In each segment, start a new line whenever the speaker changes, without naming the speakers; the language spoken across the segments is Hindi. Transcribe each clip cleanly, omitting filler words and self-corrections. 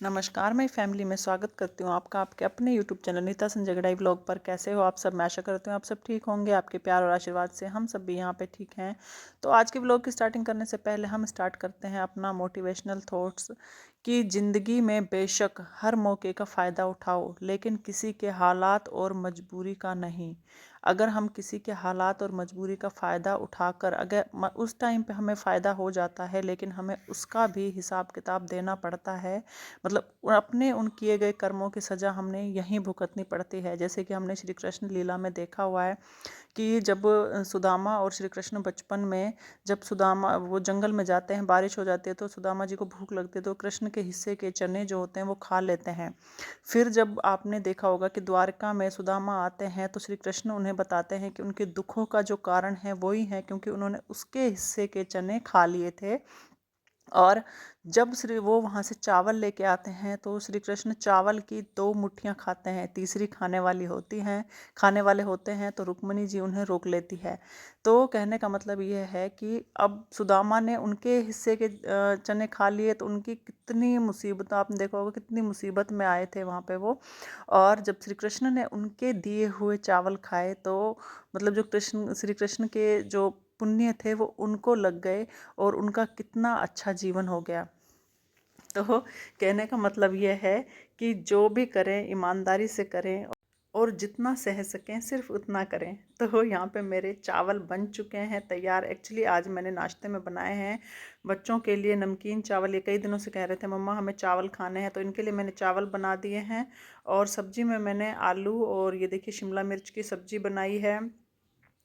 नमस्कार, मैं फैमिली में स्वागत करती हूँ आपका आपके अपने YouTube channel Nita Sanjay Gadhai vlog पर। कैसे हो आप सब? मैं आशा करती हूँ आप सब ठीक होंगे। आपके प्यार और आशीर्वाद से हम सब भी यहाँ पे ठीक हैं। तो आज के व्लॉग की स्टार्टिंग करने से पहले हम स्टार्ट करते हैं अपना मोटिवेशनल थॉट्स कि ज़िंदगी में बेशक हर मौके का फ़ायदा उठाओ, लेकिन किसी के हालात और मजबूरी का नहीं। अगर हम किसी के हालात और मजबूरी का फ़ायदा उठाकर अगर उस टाइम पे हमें फ़ायदा हो जाता है, लेकिन हमें उसका भी हिसाब किताब देना पड़ता है। मतलब अपने उन किए गए कर्मों की सज़ा हमने यहीं भुगतनी पड़ती है। जैसे कि हमने श्री कृष्ण लीला में देखा हुआ है कि जब सुदामा और श्री कृष्ण बचपन में, जब सुदामा वो जंगल में जाते हैं, बारिश हो जाती है तो सुदामा जी को भूख लगती है तो कृष्ण के हिस्से के चने जो होते हैं वो खा लेते हैं। फिर जब आपने देखा होगा कि द्वारका में सुदामा आते हैं तो श्री कृष्ण उन्हें बताते हैं कि उनके दुखों का जो कारण है वही है क्योंकि उन्होंने उसके हिस्से के चने खा लिए थे। और जब श्री वो वहाँ से चावल लेके आते हैं तो श्री कृष्ण चावल की 2 मुट्ठियाँ खाते हैं, तीसरी खाने वाले होते हैं तो रुक्मिणी जी उन्हें रोक लेती है। तो कहने का मतलब ये है कि अब सुदामा ने उनके हिस्से के चने खा लिए तो उनकी कितनी मुसीबत, आपने देखा होगा कितनी मुसीबत में आए थे वहाँ पे वो। और जब श्री कृष्ण ने उनके दिए हुए चावल खाए तो मतलब जो श्री कृष्ण के जो पुण्य थे वो उनको लग गए और उनका कितना अच्छा जीवन हो गया। तो कहने का मतलब ये है कि जो भी करें ईमानदारी से करें और जितना सह सकें सिर्फ उतना करें। तो यहाँ पे मेरे चावल बन चुके हैं तैयार। एक्चुअली आज मैंने नाश्ते में बनाए हैं बच्चों के लिए नमकीन चावल। ये कई दिनों से कह रहे थे मम्मा हमें चावल खाने हैं, तो इनके लिए मैंने चावल बना दिए हैं। और सब्जी में मैंने आलू और ये देखिए शिमला मिर्च की सब्जी बनाई है,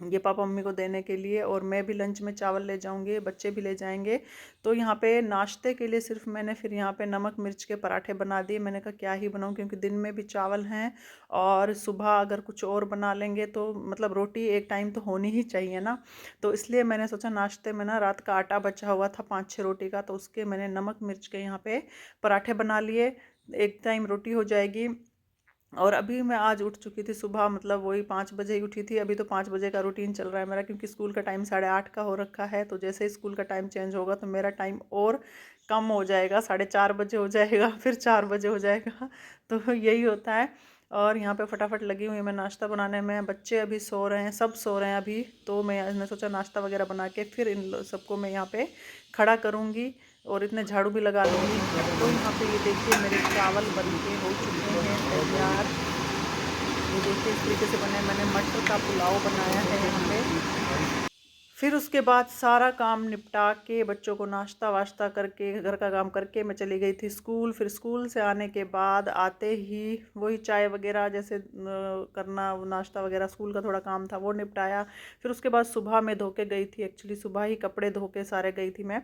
ये पापा मम्मी को देने के लिए। और मैं भी लंच में चावल ले जाऊंगी, बच्चे भी ले जाएंगे। तो यहाँ पे नाश्ते के लिए सिर्फ मैंने फिर यहाँ पे नमक मिर्च के पराठे बना दिए। मैंने कहा क्या ही बनाऊँ क्योंकि दिन में भी चावल हैं और सुबह अगर कुछ और बना लेंगे तो मतलब रोटी एक टाइम तो होनी ही चाहिए ना। तो इसलिए मैंने सोचा नाश्ते में ना रात का आटा बचा हुआ था 5-6 रोटी का, तो उसके मैंने नमक मिर्च के यहाँ पे पराठे बना लिए। एक टाइम रोटी हो जाएगी। और अभी मैं आज उठ चुकी थी सुबह, मतलब वही 5 बजे ही उठी थी। अभी तो 5 बजे का रूटीन चल रहा है मेरा क्योंकि स्कूल का टाइम 8:30 का हो रखा है। तो जैसे ही स्कूल का टाइम चेंज होगा तो मेरा टाइम और कम हो जाएगा, 4:30 बजे हो जाएगा फिर 4 बजे हो जाएगा। तो यही होता है। और यहाँ पे फटाफट लगी हुई मैं नाश्ता बनाने में। बच्चे अभी सो रहे हैं, सब सो रहे हैं अभी। तो मैंने सोचा नाश्ता वगैरह बना के फिर इन सबको मैं यहाँ पे खड़ा करूँगी और इतने झाड़ू भी लगा दूँगी। तो यहाँ पे ये देखिए मेरे चावल बन के हो चुके हैं तैयार। ये देखिए इस तरीके से बने। मैंने मटर का पुलाव बनाया है यहाँ पे। फिर उसके बाद सारा काम निपटा के बच्चों को नाश्ता वाश्ता करके घर का काम करके मैं चली गई थी स्कूल। फिर स्कूल से आने के बाद आते ही वही चाय वगैरह जैसे करना, नाश्ता वगैरह, स्कूल का थोड़ा काम था वो निपटाया। फिर उसके बाद सुबह मैं धो के गई थी, एक्चुअली सुबह ही कपड़े धो के सारे गई थी मैं।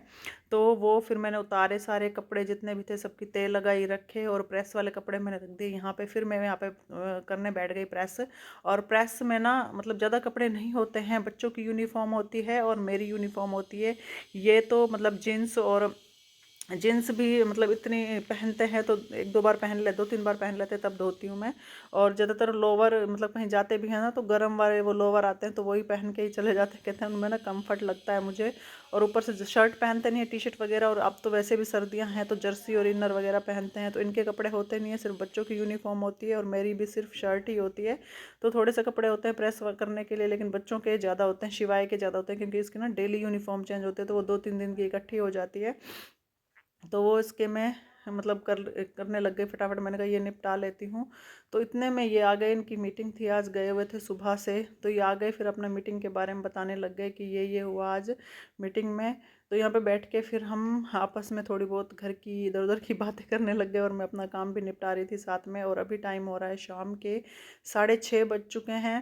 तो वो फिर मैंने उतारे सारे कपड़े जितने भी थे, सबकी तय लगाई रखे और प्रेस वाले कपड़े मैंने रख दिए यहाँ पे। फिर मैं यहाँ पे करने बैठ गई प्रेस। और प्रेस में ना मतलब ज़्यादा कपड़े नहीं होते हैं, बच्चों की यूनिफॉर्म होती है और मेरी यूनिफॉर्म होती है। ये तो मतलब जीन्स और जीन्स भी मतलब इतनी पहनते हैं तो 1-2 बार पहन ले, 2-3 बार पहन लेते तब धोती हूँ मैं। और ज़्यादातर लोवर मतलब कहीं जाते भी हैं ना तो गर्म वाले वो लोवर आते हैं तो वही पहन के ही चले जाते हैं, कहते हैं उनमें ना कंफर्ट लगता है मुझे। और ऊपर से शर्ट पहनते नहीं है, टी शर्ट वगैरह। और अब तो वैसे भी सर्दियाँ हैं तो जर्सी और इनर वगैरह पहनते हैं, तो इनके कपड़े होते नहीं है, सिर्फ बच्चों की यूनिफॉर्म होती है और मेरी भी सिर्फ शर्ट ही होती है। तो थोड़े से कपड़े होते हैं प्रेस करने के लिए, लेकिन बच्चों के ज़्यादा होते हैं, शिवाय के ज़्यादा होते हैं क्योंकि इसकी ना डेली यूनिफॉर्म चेंज होते हैं तो वो 2-3 दिन की इकट्ठी हो जाती है। तो वो इसके मैं मतलब करने लग गई फटाफट। मैंने कहा ये निपटा लेती हूँ। तो इतने में ये आ गए, इनकी मीटिंग थी आज, गए हुए थे सुबह से। तो ये आ गए फिर अपना मीटिंग के बारे में बताने लग गए कि ये हुआ आज मीटिंग में। तो यहाँ पे बैठ के फिर हम आपस में थोड़ी बहुत घर की इधर उधर की बातें करने लग गए और मैं अपना काम भी निपटा रही थी साथ में। और अभी टाइम हो रहा है शाम के 6:30 बज चुके हैं।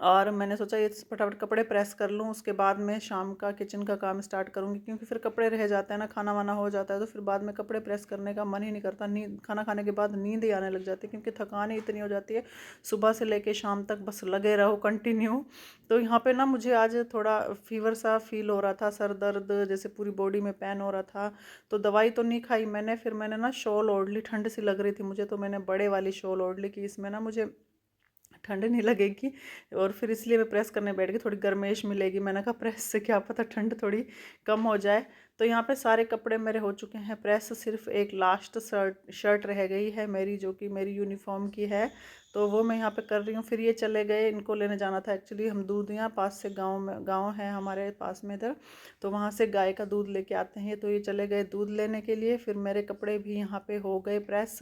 और मैंने सोचा ये फटाफट कपड़े प्रेस कर लूँ, उसके बाद मैं शाम का किचन का काम स्टार्ट करूँगी क्योंकि फिर कपड़े रह जाते हैं ना, खाना वाना हो जाता है तो फिर बाद में कपड़े प्रेस करने का मन ही नहीं करता। नींद, खाना खाने के बाद नींद ही आने लग जाती है क्योंकि थकान ही इतनी हो जाती है, सुबह से लेके शाम तक बस लगे रहो कंटिन्यू। तो यहाँ पे ना मुझे आज थोड़ा फीवर सा फील हो रहा था, सर दर्द जैसे पूरी बॉडी में पेन हो रहा था। तो दवाई तो नहीं खाई मैंने, फिर मैंने ना शॉल ओढ़ ली, ठंड सी लग रही थी मुझे तो मैंने बड़े वाली शॉल ओढ़ ली कि इसमें ना मुझे ठंड नहीं लगेगी। और फिर इसलिए मैं प्रेस करने बैठ गई, थोड़ी गर्मेश मिलेगी। मैंने कहा प्रेस से क्या पता ठंड थोड़ी कम हो जाए। तो यहाँ पे सारे कपड़े मेरे हो चुके हैं प्रेस, सिर्फ एक लास्ट शर्ट रह गई है मेरी, जो कि मेरी यूनिफॉर्म की है, तो वो मैं यहाँ पे कर रही हूँ। फिर ये चले गए, इनको लेने जाना था। एक्चुअली हम दूध यहाँ पास से गांव है हमारे पास में इधर, तो वहाँ से गाय का दूध लेके आते हैं। तो ये चले गए दूध लेने के लिए। फिर मेरे कपड़े भी यहाँ पे हो गए प्रेस,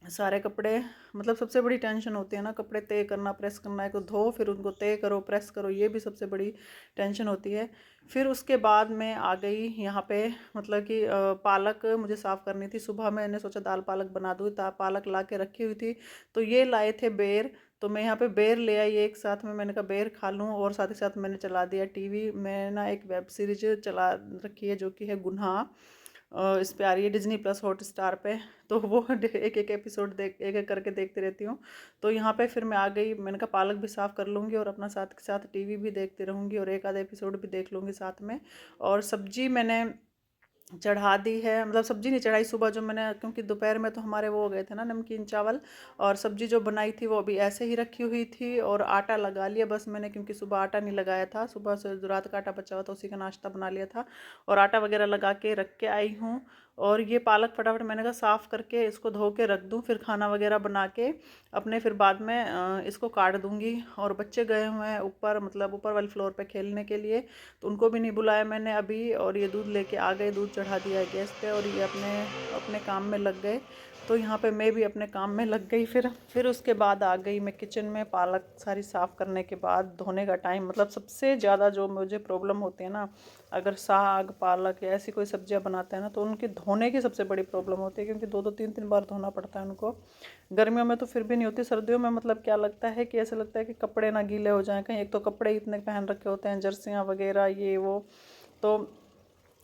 सारे कपड़े। मतलब सबसे बड़ी टेंशन होती है ना, कपड़े तय करना, प्रेस करना, है को धो फिर उनको तय करो, प्रेस करो, ये भी सबसे बड़ी टेंशन होती है। फिर उसके बाद मैं आ गई यहाँ पे, मतलब कि पालक मुझे साफ़ करनी थी। सुबह मैंने सोचा दाल पालक बना दूँ, पालक ला के रखी हुई थी। तो ये लाए थे बेर, तो मैं यहाँ पे बेर ले आई एक साथ में। मैंने कहा बेर खा लूँ, और साथ ही साथ मैंने चला दिया टीवी। मैं ना एक वेब सीरीज चला रखी है जो कि है गुनाह, इस पे आ रही है डिज्नी प्लस हॉटस्टार पे। तो वो एक एक एपिसोड एक एक करके देखती रहती हूँ। तो यहाँ पे फिर मैं आ गई, मैंने कहा पालक भी साफ़ कर लूँगी और अपना साथ के साथ टीवी भी देखती रहूँगी और एक आधा एपिसोड भी देख लूँगी साथ में। और सब्जी मैंने चढ़ा दी है, मतलब सब्जी नहीं चढ़ाई सुबह जो मैंने, क्योंकि दोपहर में तो हमारे वो हो गए थे ना नमकीन चावल, और सब्जी जो बनाई थी वो अभी ऐसे ही रखी हुई थी। और आटा लगा लिया बस मैंने, क्योंकि सुबह आटा नहीं लगाया था, सुबह से जो रात का आटा बचा हुआ था उसी का नाश्ता बना लिया था, और आटा वगैरह लगा के रख के आई हूँ। और ये पालक फटाफट मैंने कहा साफ़ करके इसको धो के रख दूँ, फिर खाना वगैरह बना के अपने फिर बाद में इसको काट दूँगी। और बच्चे गए हुए हैं ऊपर, मतलब ऊपर वाले फ्लोर पे खेलने के लिए, तो उनको भी नहीं बुलाया मैंने अभी। और ये दूध लेके आ गए, दूध चढ़ा दिया है गैस पे, और ये अपने अपने काम में लग गए। तो यहाँ पे मैं भी अपने काम में लग गई। फिर उसके बाद आ गई मैं किचन में। पालक सारी साफ़ करने के बाद धोने का टाइम, मतलब सबसे ज़्यादा जो मुझे प्रॉब्लम होती है ना, अगर साग पालक या ऐसी कोई सब्जियां बनाते हैं ना, तो उनके धोने की सबसे बड़ी प्रॉब्लम होती है, क्योंकि 2-2 3-3 बार धोना पड़ता है उनको। गर्मियों में तो फिर भी नहीं होती, सर्दियों में मतलब क्या लगता है कि ऐसा लगता है कि कपड़े ना गीले हो जाएं कहीं। एक तो कपड़े इतने पहन रखे होते हैं, जर्सियाँ वगैरह ये वो, तो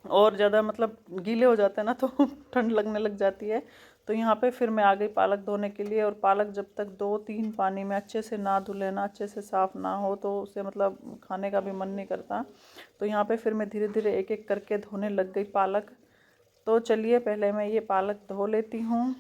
और ज़्यादा मतलब गीले हो जाते हैं ना, तो ठंड लगने लग जाती है। तो यहाँ पे फिर मैं आ गई पालक धोने के लिए। और पालक जब तक 2-3 पानी में अच्छे से ना धुले ना, अच्छे से साफ़ ना हो, तो उसे मतलब खाने का भी मन नहीं करता। तो यहाँ पे फिर मैं धीरे धीरे एक एक करके धोने लग गई पालक। तो चलिए पहले मैं ये पालक धो लेती हूँ।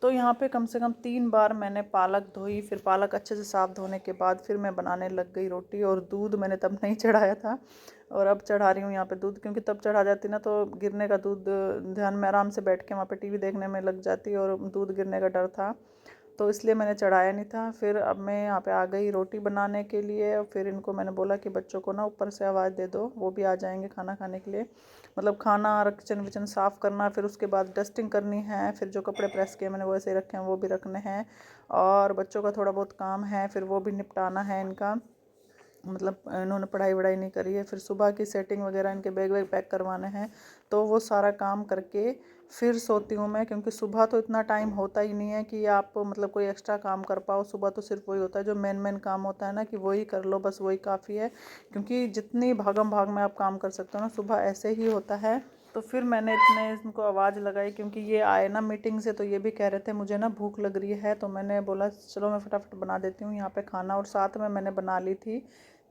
तो यहाँ पे कम से कम 3 बार मैंने पालक धोई। फिर पालक अच्छे से साफ़ धोने के बाद फिर मैं बनाने लग गई रोटी। और दूध मैंने तब नहीं चढ़ाया था, और अब चढ़ा रही हूँ यहाँ पे दूध, क्योंकि तब चढ़ा जाती ना तो गिरने का दूध, ध्यान में आराम से बैठ के वहाँ पे टीवी देखने में लग जाती और दूध गिरने का डर था, तो इसलिए मैंने चढ़ाया नहीं था। फिर अब मैं यहाँ पे आ गई रोटी बनाने के लिए। और फिर इनको मैंने बोला कि बच्चों को ना ऊपर से आवाज़ दे दो, वो भी आ जाएंगे खाना खाने के लिए। मतलब खाना किचन विचन साफ़ करना, फिर उसके बाद डस्टिंग करनी है, फिर जो कपड़े प्रेस किए मैंने वो ऐसे ही रखे हैं वो भी रखने हैं, और बच्चों का थोड़ा बहुत काम है फिर वो भी निपटाना है इनका। मतलब इन्होंने पढ़ाई वढ़ाई नहीं करी है, फिर सुबह की सेटिंग वगैरह इनके बैग वैग पैक करवाने हैं, तो वो सारा काम करके फिर सोती हूँ मैं। क्योंकि सुबह तो इतना टाइम होता ही नहीं है कि आप मतलब कोई एक्स्ट्रा काम कर पाओ। सुबह तो सिर्फ वही होता है जो मेन काम होता है ना, कि वही कर लो, बस वही काफ़ी है। क्योंकि जितनी भागम भाग में आप काम कर सकते हो ना, सुबह ऐसे ही होता है। तो फिर मैंने इनको आवाज़ लगाई, क्योंकि ये आए ना मीटिंग से, तो ये भी कह रहे थे मुझे ना भूख लग रही है। तो मैंने बोला चलो मैं फटाफट बना देती हूँ यहाँ पे खाना। और साथ में मैंने बना ली थी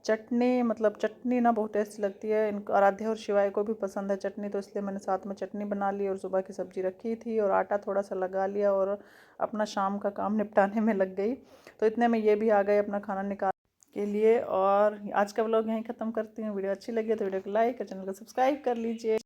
चटनी, मतलब चटनी ना बहुत टेस्टी लगती है। इनको आराध्या और शिवाय को भी पसंद है चटनी, तो इसलिए मैंने साथ में चटनी बना ली और सुबह की सब्ज़ी रखी थी और आटा थोड़ा सा लगा लिया और अपना शाम का काम निपटाने में लग गई। तो इतने में ये भी आ गए अपना खाना निकाल के लिए। और आज का व्लॉग यहीं ख़त्म करती हूँ। वीडियो अच्छी लगी तो वीडियो को लाइक और चैनल को सब्सक्राइब कर लीजिए।